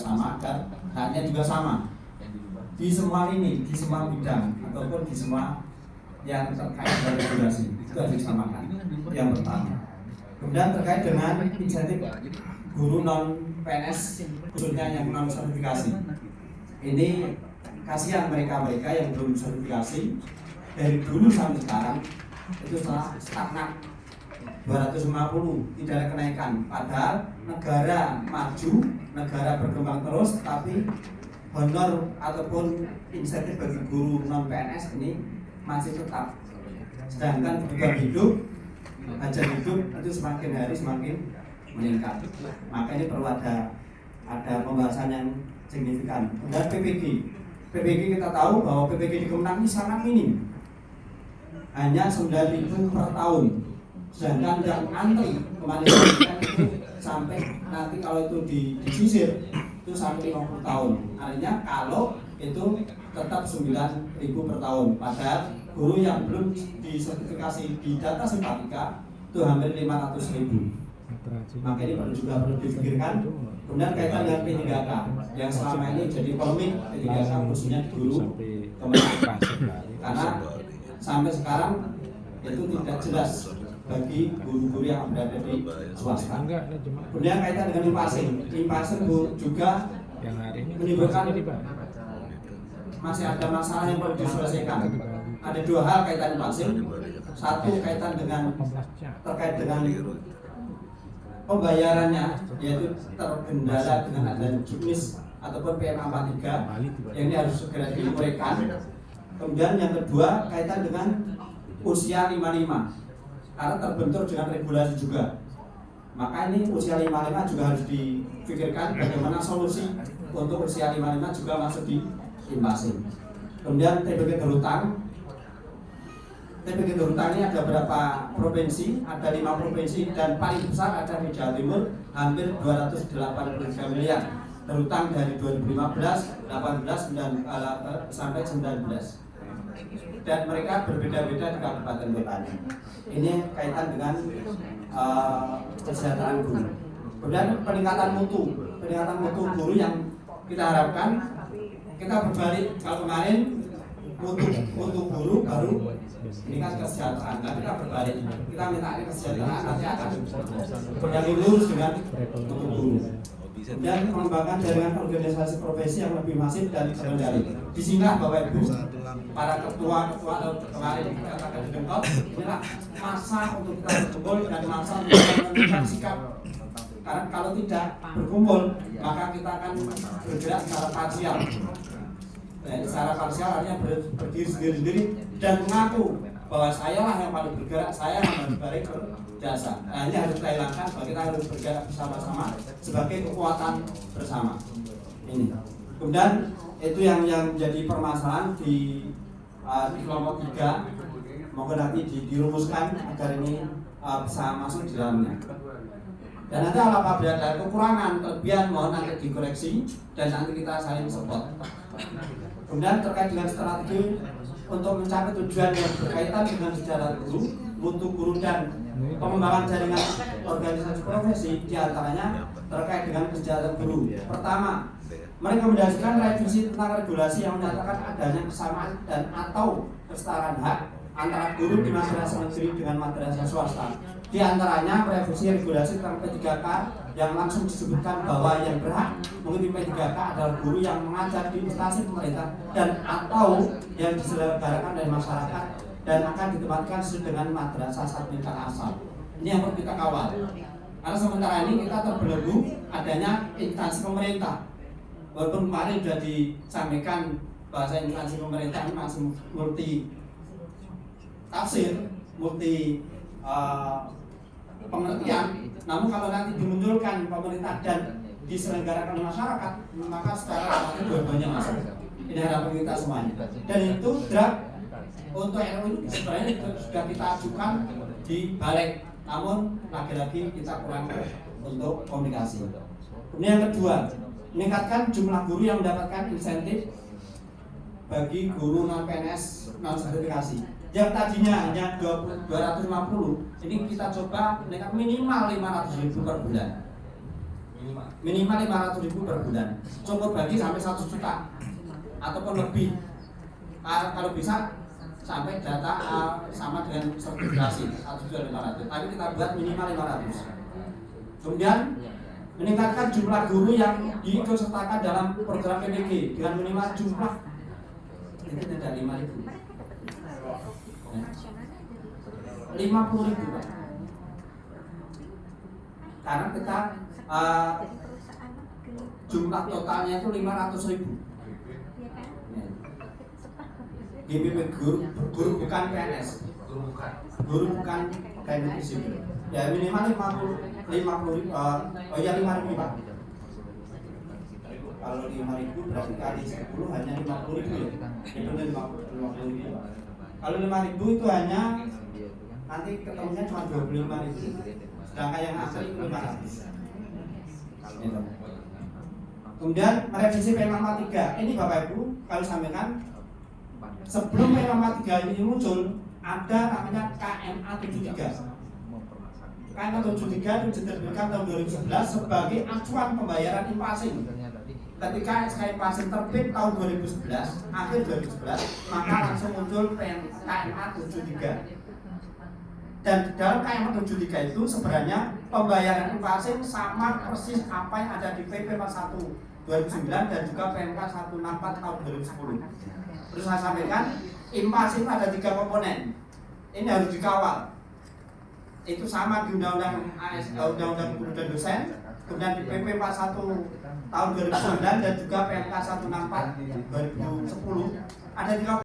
sama agar haknya juga sama di semua ini, di semua bidang ataupun di semua yang terkait dengan regulasi itu harus disamakan. Yang pertama. Kemudian terkait dengan insentif guru non PNS khususnya yang non sertifikasi. Ini kasihan mereka yang belum sertifikasi dari dulu sampai sekarang itu stagnan 250, tidak ada kenaikan. Padahal negara maju, negara berkembang terus, tapi honor ataupun insentif bagi guru non PNS ini masih tetap. Sedangkan kebutuhan hidup, hajat hidup itu semakin hari semakin meningkat. Maka ini perlu ada pembahasan yang signifikan. Dan PPG kita tahu bahwa PPG di Kemenang ini sangat minim, hanya 9.000 per tahun. Sedangkan yang antri kemandirian itu sampai nanti kalau itu disisir itu sampai 50 tahun. Artinya kalau itu tetap 9.000 per tahun. Padahal guru yang belum disertifikasi di data simpatika itu hampir 500.000. Maka ini perlu dipikirkan. Kemudian kaitan dengan P3K yang selama ini jadi polemik P3K khususnya guru Kemenang. Karena sampai sekarang itu tidak jelas bagi guru-guru yang berada di swasta. Kemudian kaitan dengan impasing juga menimbulkan masih ada masalah yang perlu diselesaikan. Ada dua hal kaitan impasing. Satu kaitan dengan terkait dengan pembayarannya, yaitu terkendala dengan adanya juknis ataupun PMA 43 yang ini harus segera diuraikan. Kemudian yang kedua kaitan dengan usia 55 karena terbentur dengan regulasi juga. Maka ini usia 55 juga harus dipikirkan bagaimana solusi untuk usia 55 juga masuk di impasing. Kemudian TBK berhutang. TBK berhutang ini ada berapa provinsi? Ada 5 provinsi dan paling besar ada di Jawa Timur, hampir 283 miliar. Berhutang dari 2015, 18, sampai 19. Dan mereka berbeda-beda di kabupaten kotanya. Ini kaitan dengan kesejahteraan guru. Kemudian peningkatan mutu guru yang kita harapkan kita berbalik. Kalau kemarin mutu guru baru ini kan kesejahteraan, tapi kita berbalik. Kita minta ini kesejahteraan nanti akan yang lurus dengan mutu guru. Dan mengembangkan jaringan organisasi profesi yang lebih masif dan terkendali. Disinilah Bapak Ibu, para ketua kemarin dikatakan di Dengkol, inilah masa untuk kita berkumpul dan masa untuk menentukan sikap. Karena kalau tidak berkumpul, maka kita akan bergerak secara parsial. Secara parsial artinya berdiri sendiri-sendiri dan mengaku bahwa saya lah yang paling bergerak, saya yang paling berjasa. Nah, ini harus kita hilangkan bahwa kita harus bergerak bersama-sama sebagai kekuatan bersama. Ini. Kemudian itu yang menjadi permasalahan di kelompok 3. Mungkin nanti dirumuskan agar ini bisa masuk di dalamnya. Dan nanti apabila ada kekurangan, kelebihan mohon nanti dikoreksi dan nanti kita saling support. Kemudian terkait dengan strategi untuk mencapai tujuan yang berkaitan dengan sejarah guru, mutu guru dan pengembangan jaringan organisasi profesi, diantaranya terkait dengan kesejahteraan guru. Pertama, merekomendasikan revisi tentang regulasi yang menyatakan adanya kesamaan dan atau kesetaraan hak antara guru di madrasah negeri dengan madrasah swasta. Di antaranya revisi regulasi tentang P3K yang langsung disebutkan bahwa yang berhak mengikuti P3K adalah guru yang mengajar di instansi pemerintah dan atau yang diselenggarakan dari masyarakat dan akan ditempatkan sesuai dengan madrasah sarjana asal. Ini yang perlu kita kawal. Karena sementara ini kita terbelenggu adanya instansi pemerintah. Walaupun kemarin sudah disampaikan bahasa instansi pemerintah ini masih multi tafsir, multi pengertian. Namun kalau nanti dimunculkan pemerintah dan diselenggarakan masyarakat, maka secara otomatis dua-duanya masuk. Ini harapan kita semuanya. Dan itu draft untuk RUU sebenarnya sudah kita ajukan di balik. Namun lagi-lagi kita kurang untuk komunikasi. Kemudian yang kedua, meningkatkan jumlah guru yang mendapatkan insentif bagi guru non PNS non sertifikasi. Yang tadinya hanya 250, ini kita coba meningkat minimal 500.000 per bulan. minimal 500.000 per bulan, cukup bagi sampai 1 juta ataupun lebih. Kalau bisa sampai data sama dengan sertifikasi 1.500.000, tapi kita buat minimal 500. Kemudian meningkatkan jumlah guru yang diikutsertakan dalam program PPG dengan minimal jumlah ini tidak 5.000, 50.000 Pak. Karena kita jumlah totalnya itu 500.000. GPP guru bukan PNS, guru bukan teknik sipil. Ya minimal 50.000, ya 5.000 Pak. Kalau 5.000 berarti kali 10 hanya 50.000 ya. Itu 50.000. Kalau 5.000 itu hanya nanti ketemunya cuma 25.000. Sedangkan yang asli 500. Kemudian merevisi PMK 3. Ini Bapak Ibu kalau sampaikan sebelum PMK 3 ini muncul ada namanya KMA 73. KMA 73 itu diterbitkan tahun 2011 sebagai acuan pembayaran inflasi. Ketika SK inflasi terbit tahun 2011, akhir 2011, maka langsung muncul KMA 73. Dan di dalam KMA 73 itu sebenarnya pembayaran inflasi sama persis apa yang ada di PP 41 2009 dan juga PMK 164 tahun 2010. Terus saya sampaikan, inflasi itu ada 3 komponen. Ini harus dikawal. Itu sama di Undang-Undang Undang-Undang Guru dan Dosen, kemudian di PP 41 tahun 2009 dan juga PMK 164 2010. Ada 3